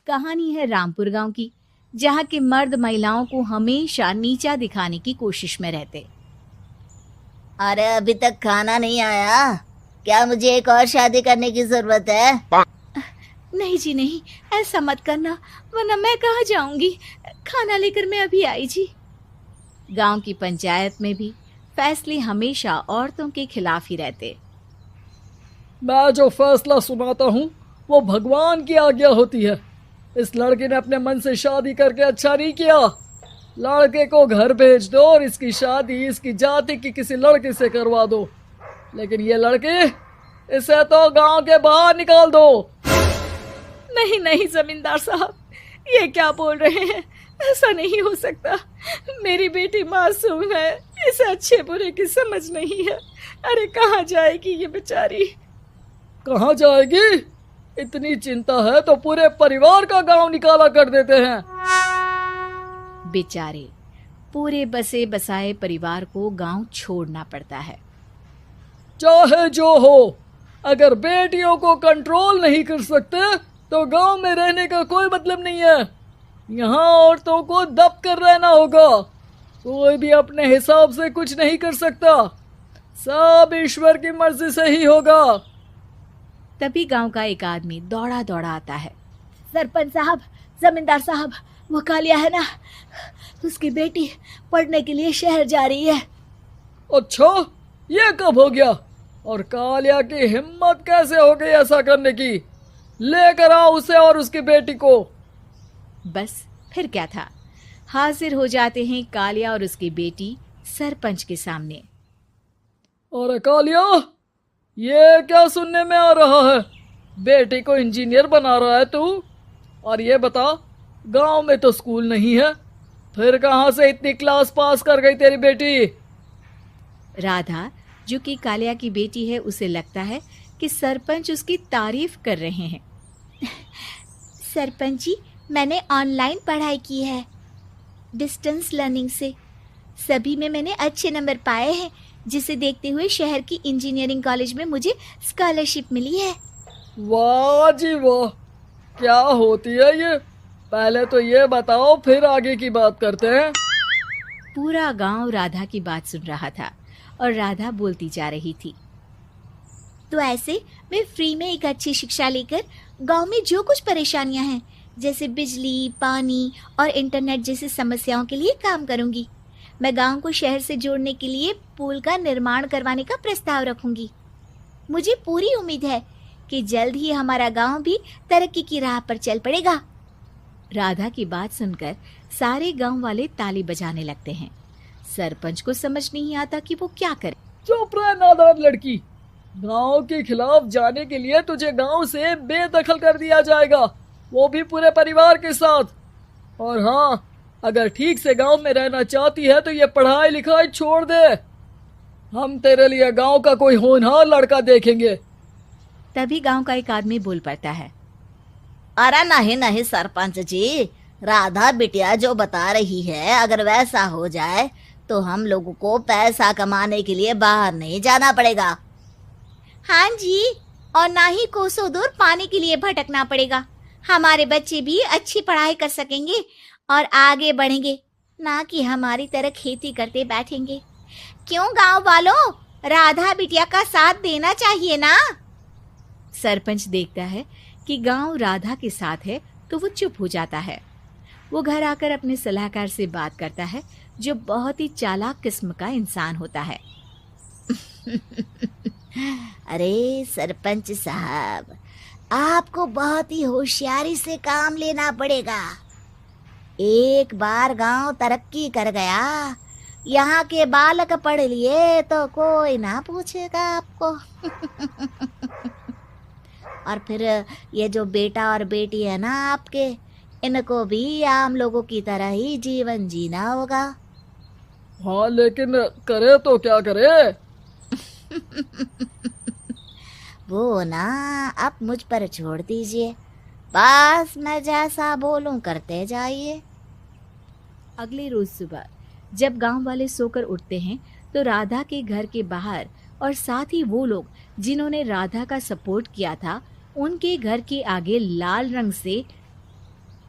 कहानी है रामपुर गांव की, जहां के मर्द महिलाओं को हमेशा नीचा दिखाने की कोशिश में रहते। अरे अभी तक खाना नहीं आया, क्या मुझे एक और शादी करने की जरूरत है? नहीं जी नहीं, ऐसा मत करना, वरना मैं कहाँ जाऊंगी। खाना लेकर मैं अभी आई जी। गांव की पंचायत में भी फैसले हमेशा औरतों के खिलाफ ही रहते। मैं जो फैसला सुनाता हूँ वो भगवान की आज्ञा होती है। इस लड़के ने अपने मन से शादी करके अच्छा नहीं किया। लड़के को घर भेज दो और इसकी शादी इसकी जाति की किसी लड़के से करवा दो, लेकिन ये लड़के, इसे तो गांव के बाहर निकाल दो। नहीं नहीं जमींदार साहब, ये क्या बोल रहे हैं? ऐसा नहीं हो सकता। मेरी बेटी मासूम है, इसे अच्छे बुरे की समझ नहीं है। अरे कहाँ जाएगी ये बेचारी? कहाँ जाएगी? इतनी चिंता है तो पूरे परिवार का गांव निकाला कर देते हैं। बेचारे पूरे बसे बसाए परिवार को गांव छोड़ना पड़ता है। चाहे जो हो, अगर बेटियों को कंट्रोल नहीं कर सकते तो गांव में रहने का कोई मतलब नहीं है। यहाँ औरतों को दब कर रहना होगा। कोई भी अपने हिसाब से कुछ नहीं कर सकता, सब ईश्वर की मर्जी से ही होगा। तभी गांव का एक आदमी दौड़ा दौड़ा आता है। सरपंच साहब, जमींदार साहब, वो कालिया है ना, उसकी बेटी पढ़ने के लिए शहर जा रही है। अच्छा, ये कब हो गया? और कालिया की हिम्मत कैसे हो गई ऐसा करने की? लेकर आओ उसे और उसकी बेटी को। बस फिर क्या था, हाजिर हो जाते हैं कालिया और उसकी बेटी सरपंच के सामने। अरे कालिया, ये क्या सुनने में आ रहा है? बेटी को इंजीनियर बना रहा है तू? और ये बता, गांव में तो स्कूल नहीं है, फिर कहां से इतनी क्लास पास कर गई तेरी बेटी? राधा, जो कि कालिया की बेटी है, उसे लगता है कि सरपंच उसकी तारीफ कर रहे हैं। सरपंच जी, मैंने ऑनलाइन पढ़ाई की है, डिस्टेंस लर्निंग से। सभी में मैंने अच्छे नंबर पाए हैं, जिसे देखते हुए शहर की इंजीनियरिंग कॉलेज में मुझे स्कॉलरशिप मिली है। वाह जी वाह, क्या होती है ये? पहले तो ये बताओ, फिर आगे की बात करते हैं। पूरा गांव राधा की बात सुन रहा था और राधा बोलती जा रही थी। तो ऐसे मैं फ्री में एक अच्छी शिक्षा लेकर गांव में जो कुछ परेशानियां हैं, जैसे बिजली, पानी और इंटरनेट जैसी समस्याओं के लिए काम करूंगी। मैं गांव को शहर से जोड़ने के लिए पुल का निर्माण करवाने का प्रस्ताव रखूंगी। मुझे पूरी उम्मीद है कि जल्द ही हमारा गांव भी तरक्की की राह पर चल पड़ेगा। राधा की बात सुनकर सारे गांव वाले ताली बजाने लगते हैं। सरपंच को समझ नहीं आता कि वो क्या करे। चुप रह नादान लड़की, गांव के खिलाफ जाने के लिए तुझे गांव से बेदखल कर दिया जाएगा, वो भी पूरे परिवार के साथ। और हाँ, अगर ठीक से गांव में रहना चाहती है तो ये पढ़ाई लिखाई छोड़ दे। हम तेरे लिए गांव का कोई होनहार लड़का देखेंगे। तभी गांव का एक आदमी बोल पड़ता है। अरे नहीं नहीं सरपंच जी, राधा बिटिया जो बता रही है, अगर वैसा हो जाए तो हम लोगों को पैसा कमाने के लिए बाहर नहीं जाना पड़ेगा। हाँ जी, और ना ही कोसों दूर पानी के लिए भटकना पड़ेगा। हमारे बच्चे भी अच्छी पढ़ाई कर सकेंगे और आगे बढ़ेंगे, ना कि हमारी तरह खेती करते बैठेंगे। क्यों गांव वालों, राधा बिटिया का साथ देना चाहिए ना। सरपंच देखता है कि गांव राधा के साथ है तो वो चुप हो जाता है। वो घर आकर अपने सलाहकार से बात करता है, जो बहुत ही चालाक किस्म का इंसान होता है। अरे सरपंच साहब, आपको बहुत ही होशियारी से काम लेना पड़ेगा। एक बार गांव तरक्की कर गया, यहाँ के बालक पढ़ लिए तो कोई ना पूछेगा आपको। और फिर ये जो बेटा और बेटी है ना आपके, इनको भी आम लोगों की तरह ही जीवन जीना होगा। हाँ, लेकिन करे तो क्या करे? वो ना आप मुझ पर छोड़ दीजिए, बस मैं जैसा बोलूं करते जाइए। अगले रोज सुबह जब गांव वाले सोकर उठते हैं तो राधा के घर के बाहर और साथ ही वो लोग जिन्होंने राधा का सपोर्ट किया था, उनके घर के आगे लाल रंग से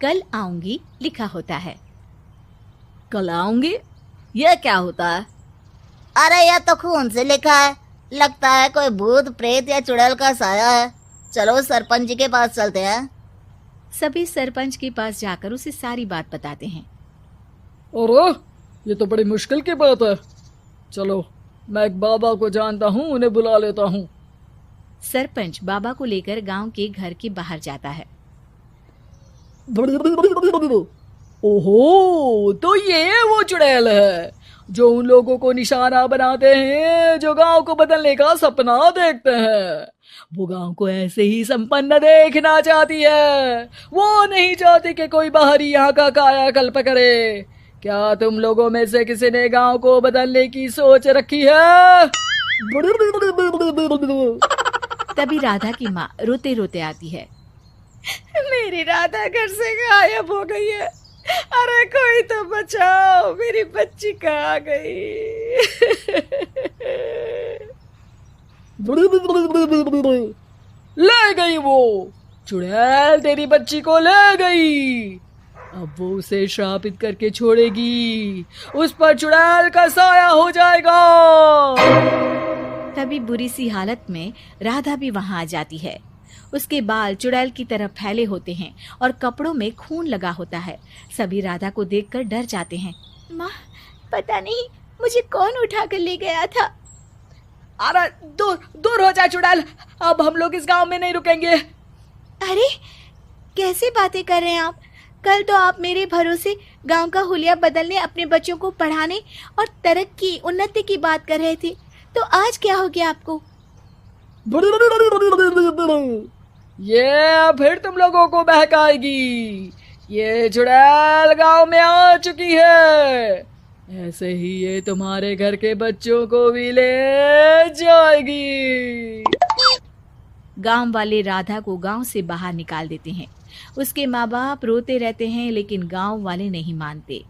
कल आऊंगी लिखा होता है। कल आऊंगी, यह क्या होता है? अरे यह तो खून से लिखा है, लगता है कोई भूत प्रेत या चुड़ैल का साया है। चलो सरपंच जी के पास चलते हैं। सभी सरपंच के पास जाकर उसे सारी बात बताते हैं। अरे ये तो बड़ी मुश्किल की बात है। चलो मैं एक बाबा को जानता हूँ, उन्हें बुला लेता हूँ। सरपंच बाबा को लेकर गांव के घर के बाहर जाता है। ओहो, तो ये वो चुड़ैल है जो उन लोगों को निशाना बनाते हैं जो गांव को बदलने का सपना देखते हैं। वो गांव को ऐसे ही संपन्न देखना चाहती है। वो नहीं चाहती कि कोई बाहरी यहाँ का कायाकल्प करे। क्या तुम लोगों में से किसी ने गांव को बदलने की सोच रखी है? तभी राधा की माँ रोते रोते आती है। मेरी राधा घर से गायब हो गई है। अरे कोई तो बचाओ, मेरी बच्ची कहाँ गई? ले गई वो चुड़ैल, तेरी बच्ची को ले गई। अब वो उसे श्रापित करके छोड़ेगी, उस पर चुड़ैल का साया हो जाएगा। तभी बुरी सी हालत में राधा भी वहां आ जाती है। उसके बाल चुड़ैल की तरह फैले होते हैं और कपड़ों में खून लगा होता है। सभी राधा को देखकर डर जाते हैं। माँ, पता नहीं मुझे कौन उठा कर ले गया था। अरे दूर दूर हो जा चुड़ैल, अब हम लोग इस गांव में नहीं रुकेंगे। अरे कैसे बातें कर रहे हैं आप? कल तो आप मेरे भरोसे गांव का हुलिया बदलने, अपने बच्चों को पढ़ाने और तरक्की उन्नति की बात कर रहे थे, तो आज क्या हो गया आपको? ये फिर तुम लोगों को बहकाएगी। ये चुड़ैल गांव में आ चुकी है, ऐसे ही ये तुम्हारे घर के बच्चों को भी ले जाएगी। गांव वाले राधा को गांव से बाहर निकाल देते हैं। उसके माँ बाप रोते रहते हैं, लेकिन गांव वाले नहीं मानते।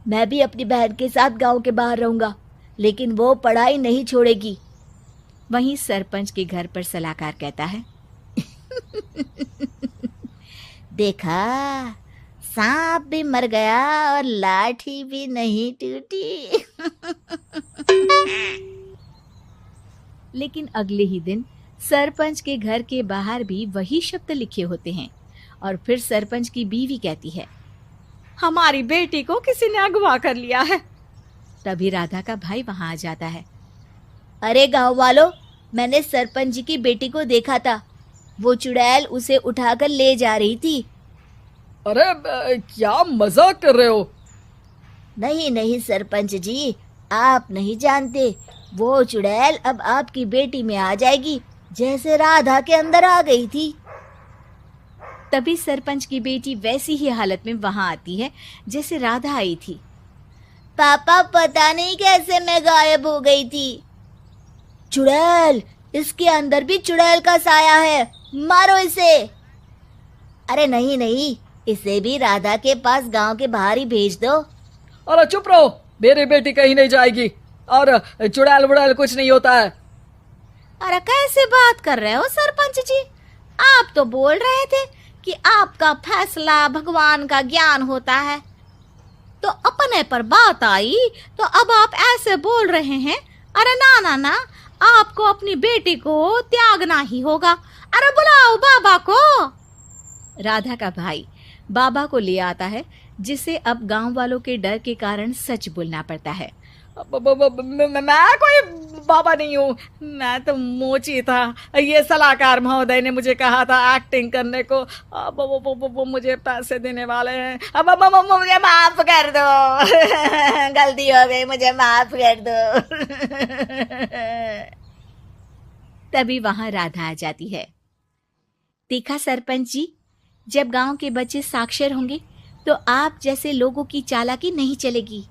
मैं भी अपनी बहन के साथ गांव के बाहर रहूंगा, लेकिन वो पढ़ाई नहीं छोड़ेगी। वहीं सरपंच के घर पर सलाहकार कहता है। देखा, सांप भी मर गया और लाठी भी नहीं टूटी। लेकिन अगले ही दिन सरपंच के घर के बाहर भी वही शब्द लिखे होते हैं। और फिर सरपंच की बीवी कहती है, हमारी बेटी को किसी ने अगवा कर लिया है। तभी राधा का भाई वहां आ जाता है। अरे गांव वालों, मैंने सरपंच जी की बेटी को देखा था। वो चुड़ैल उसे उठाकर ले जा रही थी। अरे क्या मजाक कर रहे हो? नहीं नहीं सरपंच जी, आप नहीं जानते। वो चुड़ैल अब आपकी बेटी में आ जाएगी, जैसे राधा के अंदर आ गई थी। तभी सरपंच की बेटी वैसी ही हालत में वहां आती है जैसे राधा आई थी। पापा, पता नहीं कैसे मैं गायब हो गई थी। चुड़ैल, इसके अंदर भी चुड़ैल का साया है, मारो इसे। अरे नहीं नहीं, इसे भी राधा के पास गांव के बाहर ही भेज दो। अरे चुप रहो, मेरी बेटी कहीं नहीं जाएगी और चुड़ैल बुड़ैल कुछ नहीं होता है। अरे कैसे बात कर रहे हो सरपंच जी? आप तो बोल रहे थे कि आपका फैसला भगवान का ज्ञान होता है, तो अपने पर बात आई तो अब आप ऐसे बोल रहे हैं। अरे ना ना ना, आपको अपनी बेटी को त्यागना ही होगा। अरे बुलाओ बाबा को। राधा का भाई बाबा को ले आता है, जिसे अब गांव वालों के डर के कारण सच बोलना पड़ता है। मैं कोई बाबा नहीं हूँ, मैं तो मोची था। ये सलाहकार महोदय ने मुझे कहा था एक्टिंग करने को। अब वो मुझे पैसे देने वाले हैं। अब मुझे माफ कर दो। गलती हो गई, मुझे माफ कर दो। तभी वहां राधा आ जाती है। देखा सरपंच जी, जब गांव के बच्चे साक्षर होंगे तो आप जैसे लोगों की चालाकी नहीं चलेगी।